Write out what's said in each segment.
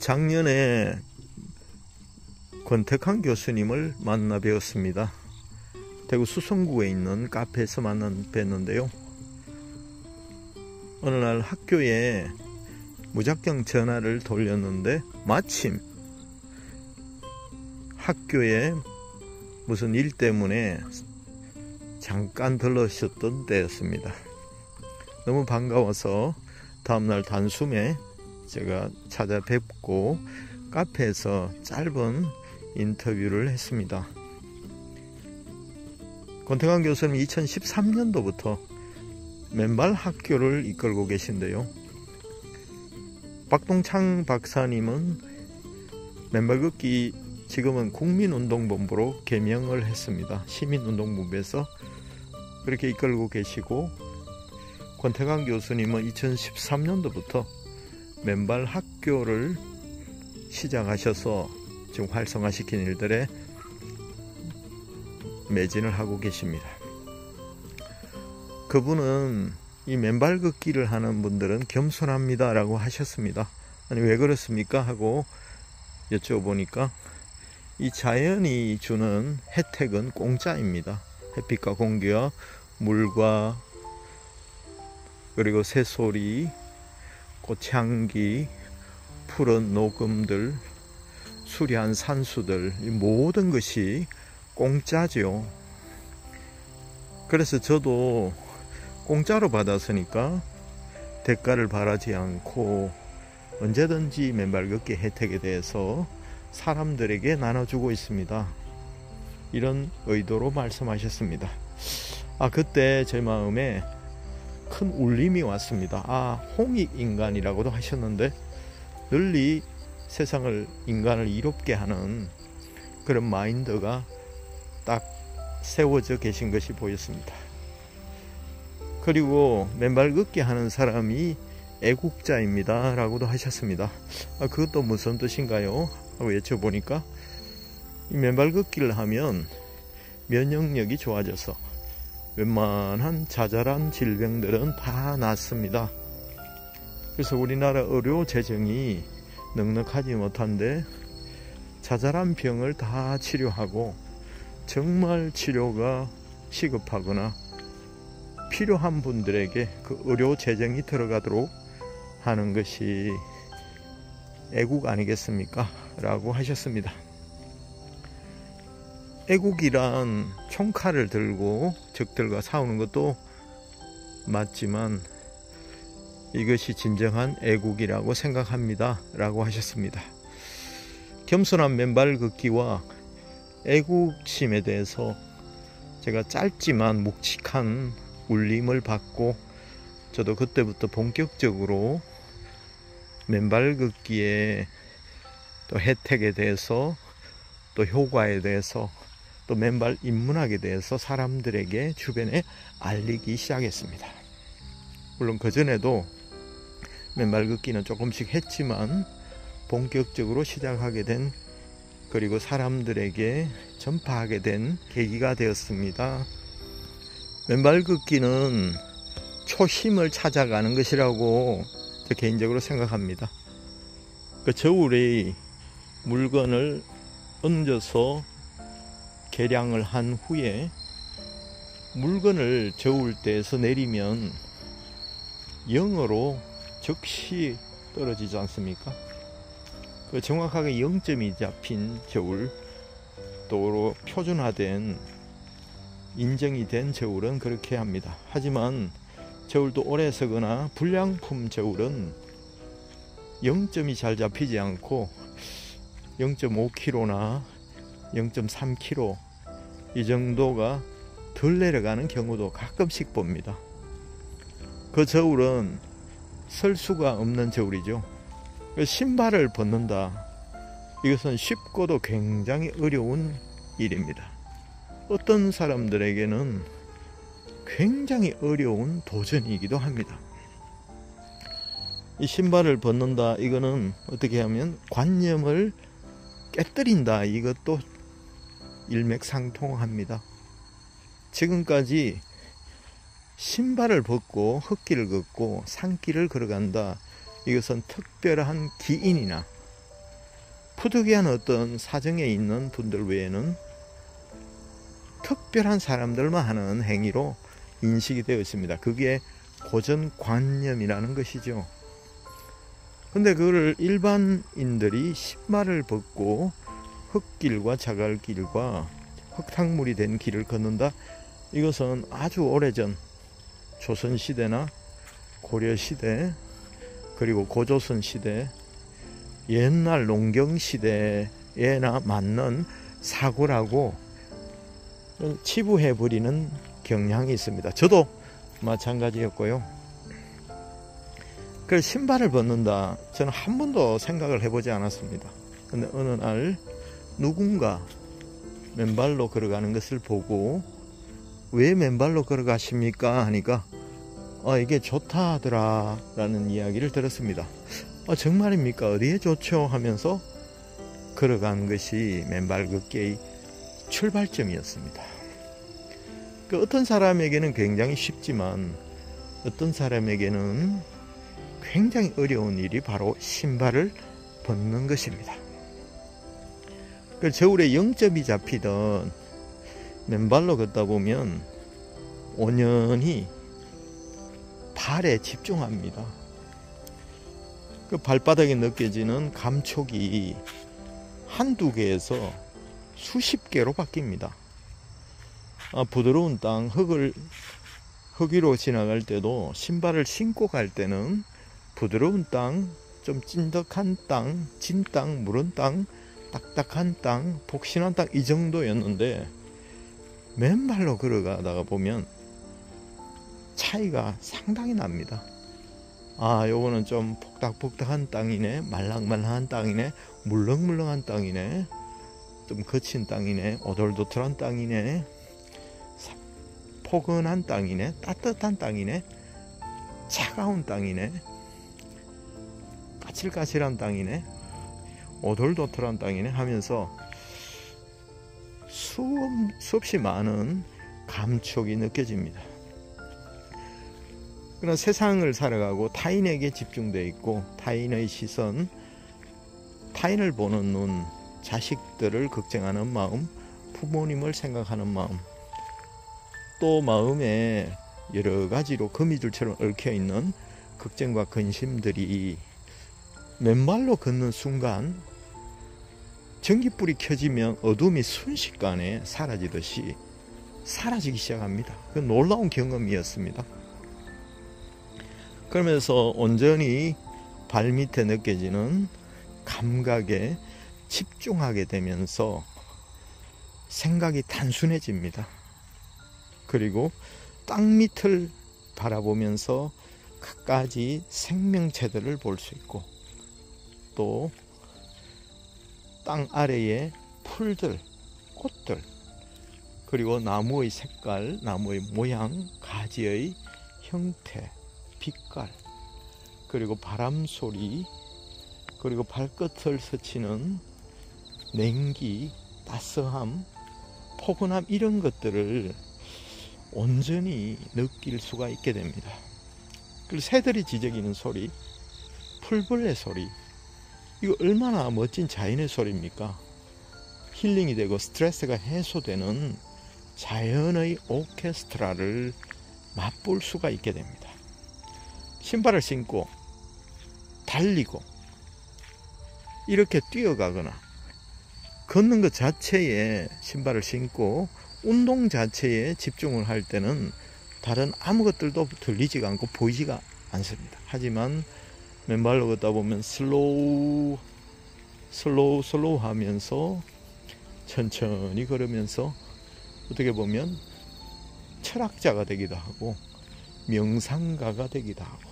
작년에 권택환 교수님을 만나 뵈었습니다. 대구 수성구에 있는 카페에서 만나 뵀는데요. 어느 날 학교에 무작정 전화를 돌렸는데 마침 학교에 무슨 일 때문에 잠깐 들러셨던 때였습니다. 너무 반가워서 다음날 단숨에 제가 찾아뵙고 카페에서 짧은 인터뷰를 했습니다. 권택환 교수님 2013년도부터 맨발 학교를 이끌고 계신데요. 박동창 박사님은 맨발 걷기 지금은 국민운동본부로 개명을 했습니다. 시민운동본부에서 그렇게 이끌고 계시고, 권택환 교수님은 2013년도부터 맨발 학교를 시작하셔서 지금 활성화시킨 일들에 매진을 하고 계십니다. 그분은 이 맨발 걷기를 하는 분들은 겸손합니다 라고 하셨습니다. 아니 왜 그렇습니까 하고 여쭤보니까 이 자연이 주는 혜택은 공짜입니다. 햇빛과 공기와 물과 그리고 새소리, 꽃향기, 푸른 녹음들, 수려한 산수들, 이 모든 것이 공짜죠. 그래서 저도 공짜로 받았으니까 대가를 바라지 않고 언제든지 맨발 걷기 혜택에 대해서 사람들에게 나눠주고 있습니다. 이런 의도로 말씀하셨습니다. 그때 제 마음에 큰 울림이 왔습니다. 홍익인간이라고도 하셨는데 널리 세상을, 인간을 이롭게 하는 그런 마인드가 딱 세워져 계신 것이 보였습니다. 그리고 맨발 걷기 하는 사람이 애국자입니다 라고도 하셨습니다. 그것도 무슨 뜻인가요? 하고 여쭤보니까 이 맨발 걷기를 하면 면역력이 좋아져서 웬만한 자잘한 질병들은 다 낫습니다. 그래서 우리나라 의료 재정이 넉넉하지 못한데 자잘한 병을 다 치료하고 정말 치료가 시급하거나 필요한 분들에게 그 의료 재정이 들어가도록 하는 것이 애국 아니겠습니까? 라고 하셨습니다. 애국이란 총칼을 들고 적들과 싸우는 것도 맞지만 이것이 진정한 애국이라고 생각합니다 라고 하셨습니다. 겸손한 맨발 걷기와 애국심에 대해서 제가 짧지만 묵직한 울림을 받고 저도 그때부터 본격적으로 맨발 걷기의 또 혜택에 대해서 또 효과에 대해서 또 맨발 인문학에 대해서 사람들에게 주변에 알리기 시작했습니다. 물론 그전에도 맨발 걷기는 조금씩 했지만 본격적으로 시작하게 된, 그리고 사람들에게 전파하게 된 계기가 되었습니다. 맨발 걷기는 초심을 찾아가는 것이라고 저 개인적으로 생각합니다. 그 저울에 물건을 얹어서 계량을 한 후에 물건을 저울대에서 내리면 0으로 즉시 떨어지지 않습니까? 그 정확하게 0점이 잡힌 저울, 또 표준화된 인정이 된 저울은 그렇게 합니다. 하지만 저울도 오래 쓰거나 불량품 저울은 0점이 잘 잡히지 않고 0.5kg나 0.3kg 이 정도가 덜 내려가는 경우도 가끔씩 봅니다. 그 저울은 설 수가 없는 저울이죠. 신발을 벗는다, 이것은 쉽고도 굉장히 어려운 일입니다. 어떤 사람들에게는 굉장히 어려운 도전이기도 합니다. 이 신발을 벗는다, 이거는 어떻게 하면 관념을 깨뜨린다, 이것도 일맥상통합니다. 지금까지 신발을 벗고 흙길을 걷고 산길을 걸어간다, 이것은 특별한 기인이나 부득이한 어떤 사정에 있는 분들 외에는 특별한 사람들만 하는 행위로 인식이 되어 있습니다. 그게 고정관념이라는 것이죠. 근데 그거를 일반인들이 신발을 벗고 흙길과 자갈길과 흙탕물이 된 길을 걷는다. 이것은 아주 오래전 조선시대나 고려시대 그리고 고조선시대 옛날 농경시대에나 맞는 사고라고 치부해버리는 경향이 있습니다. 저도 마찬가지였고요. 그래서 신발을 벗는다 저는 한 번도 생각을 해보지 않았습니다. 근데 어느 날 누군가 맨발로 걸어가는 것을 보고 왜 맨발로 걸어가십니까 하니까 이게 좋다 하더라 라는 이야기를 들었습니다. 정말입니까? 어디에 좋죠? 하면서 걸어간 것이 맨발 걷기의 출발점이었습니다. 어떤 사람에게는 굉장히 쉽지만 어떤 사람에게는 굉장히 어려운 일이 바로 신발을 벗는 것입니다. 저울에 0점이 잡히던 맨발로 걷다 보면 온전히 발에 집중합니다. 그 발바닥에 느껴지는 감촉이 한두 개에서 수십 개로 바뀝니다. 부드러운 땅, 흙 위로 지나갈 때도 신발을 신고 갈 때는 부드러운 땅, 좀 찐득한 땅, 진 땅, 무른 땅, 딱딱한 땅, 폭신한 땅 이 정도였는데 맨발로 걸어가다가 보면 차이가 상당히 납니다. 요거는 좀 폭닥폭닥한 땅이네, 말랑말랑한 땅이네, 물렁물렁한 땅이네, 좀 거친 땅이네, 오돌도돌한 땅이네, 포근한 땅이네, 따뜻한 땅이네, 차가운 땅이네, 까칠까칠한 땅이네, 오돌도돌한 땅이네 하면서 수없이 많은 감촉이 느껴집니다. 그러나 세상을 살아가고 타인에게 집중되어 있고 타인의 시선, 타인을 보는 눈, 자식들을 걱정하는 마음, 부모님을 생각하는 마음, 또 마음에 여러 가지로 거미줄처럼 얽혀있는 걱정과 근심들이 맨발로 걷는 순간 전깃불이 켜지면 어둠이 순식간에 사라지듯이 사라지기 시작합니다. 그 놀라운 경험이었습니다. 그러면서 온전히 발밑에 느껴지는 감각에 집중하게 되면서 생각이 단순해집니다. 그리고 땅밑을 바라보면서 갖가지 생명체들을 볼 수 있고 또 땅 아래의 풀들, 꽃들, 그리고 나무의 색깔, 나무의 모양, 가지의 형태, 빛깔, 그리고 바람 소리, 그리고 발끝을 스치는 냉기, 따스함, 포근함 이런 것들을 온전히 느낄 수가 있게 됩니다. 그리고 새들이 지저귀는 소리, 풀벌레 소리, 이거 얼마나 멋진 자연의 소리입니까? 힐링이 되고 스트레스가 해소되는 자연의 오케스트라를 맛볼 수가 있게 됩니다. 신발을 신고 달리고 이렇게 뛰어가거나 걷는 것 자체에 신발을 신고 운동 자체에 집중을 할 때는 다른 아무것들도 들리지가 않고 보이지가 않습니다. 하지만 맨발로 걷다 보면 슬로우 하면서 천천히 걸으면서 어떻게 보면 철학자가 되기도 하고 명상가가 되기도 하고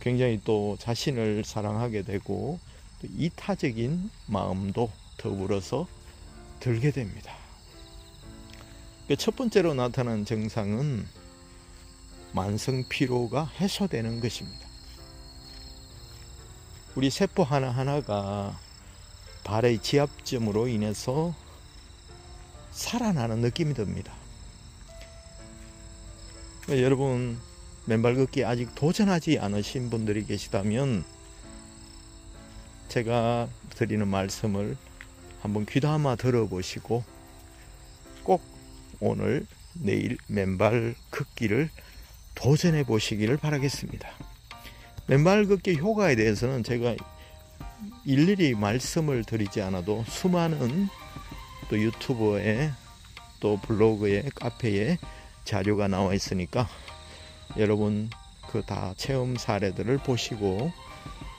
굉장히 또 자신을 사랑하게 되고 또 이타적인 마음도 더불어서 들게 됩니다. 첫 번째로 나타난 증상은 만성피로가 해소되는 것입니다. 우리 세포 하나하나가 발의 지압점으로 인해서 살아나는 느낌이 듭니다. 여러분 맨발 걷기 아직 도전하지 않으신 분들이 계시다면 제가 드리는 말씀을 한번 귀담아 들어보시고 꼭 오늘 내일 맨발 걷기를 도전해 보시기를 바라겠습니다. 맨발 걷기 효과에 대해서는 제가 일일이 말씀을 드리지 않아도 수많은 또 유튜브에 또 블로그에 카페에 자료가 나와 있으니까 여러분 그 다 체험 사례들을 보시고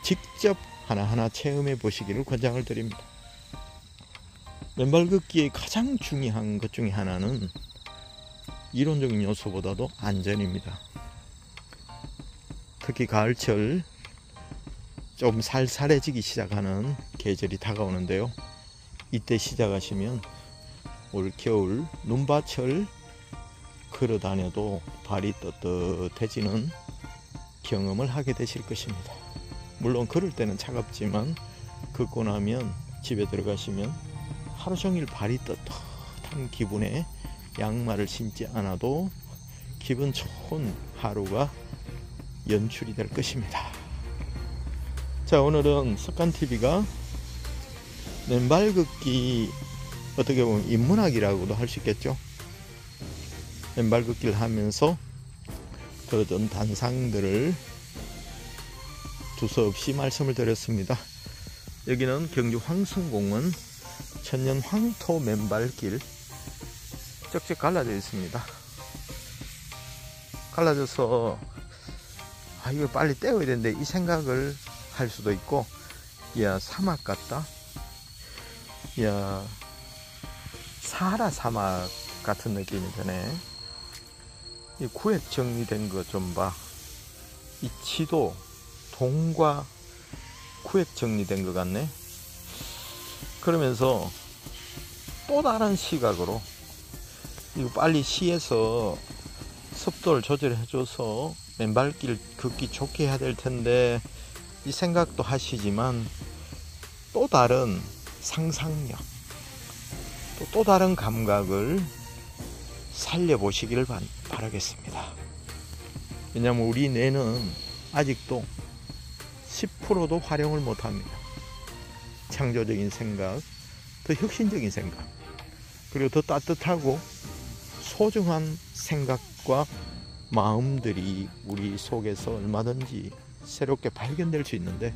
직접 하나하나 체험해 보시기를 권장을 드립니다. 맨발 걷기의 가장 중요한 것 중에 하나는 이론적인 요소보다도 안전입니다. 특히 가을철 좀 살살해지기 시작하는 계절이 다가오는데요. 이때 시작하시면 올겨울 눈밭을 걸어 다녀도 발이 떳떳해지는 경험을 하게 되실 것입니다. 물론 걸을 때는 차갑지만 걷고 나면 집에 들어가시면 하루 종일 발이 떳떳한 기분에 양말을 신지 않아도 기분 좋은 하루가 연출이 될 것입니다. 자, 오늘은 습관TV가 맨발 걷기 어떻게 보면 인문학이라고도 할 수 있겠죠. 맨발 걷기를 하면서 얻은 단상들을 두서없이 말씀을 드렸습니다. 여기는 경주 황승공원 천년 황토 맨발길 쩍쩍 갈라져 있습니다. 갈라져서 이거 빨리 떼어야 되는데 이 생각을 할 수도 있고, 야 사막 같다, 야 사하라 사막 같은 느낌이 드네. 이 구획 정리된 거 좀 봐. 이 지도 동과 구획 정리된 것 같네. 그러면서 또 다른 시각으로 이거 빨리 시에서 습도를 조절해줘서 맨발길 걷기 좋게 해야 될 텐데 이 생각도 하시지만 또 다른 상상력, 또 다른 감각을 살려보시기를 바라겠습니다. 왜냐하면 우리 뇌는 아직도 10%도 활용을 못합니다. 창조적인 생각, 더 혁신적인 생각, 그리고 더 따뜻하고 소중한 생각과 마음들이 우리 속에서 얼마든지 새롭게 발견될 수 있는데,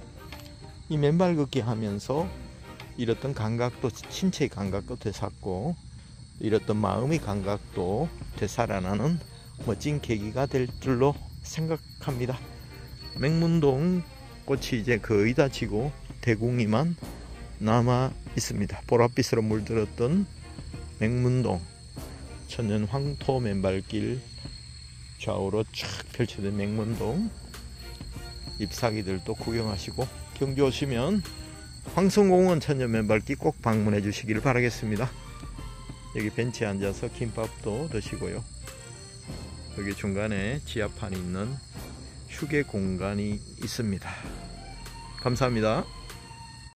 이 맨발 걷기 하면서 잃었던 감각도, 신체의 감각도 되찾고 잃었던 마음의 감각도 되살아나는 멋진 계기가 될 줄로 생각합니다. 맹문동 꽃이 이제 거의 다 지고 대궁이만 남아 있습니다. 보랏빛으로 물들었던 맹문동 천년 황토 맨발길, 좌우로 쫙 펼쳐진 맹문동 잎사귀들도 구경하시고, 경주 오시면 황승공원 천년 맨발길 꼭 방문해 주시기를 바라겠습니다. 여기 벤치에 앉아서 김밥도 드시고요. 여기 중간에 지하판이 있는 휴게 공간이 있습니다. 감사합니다.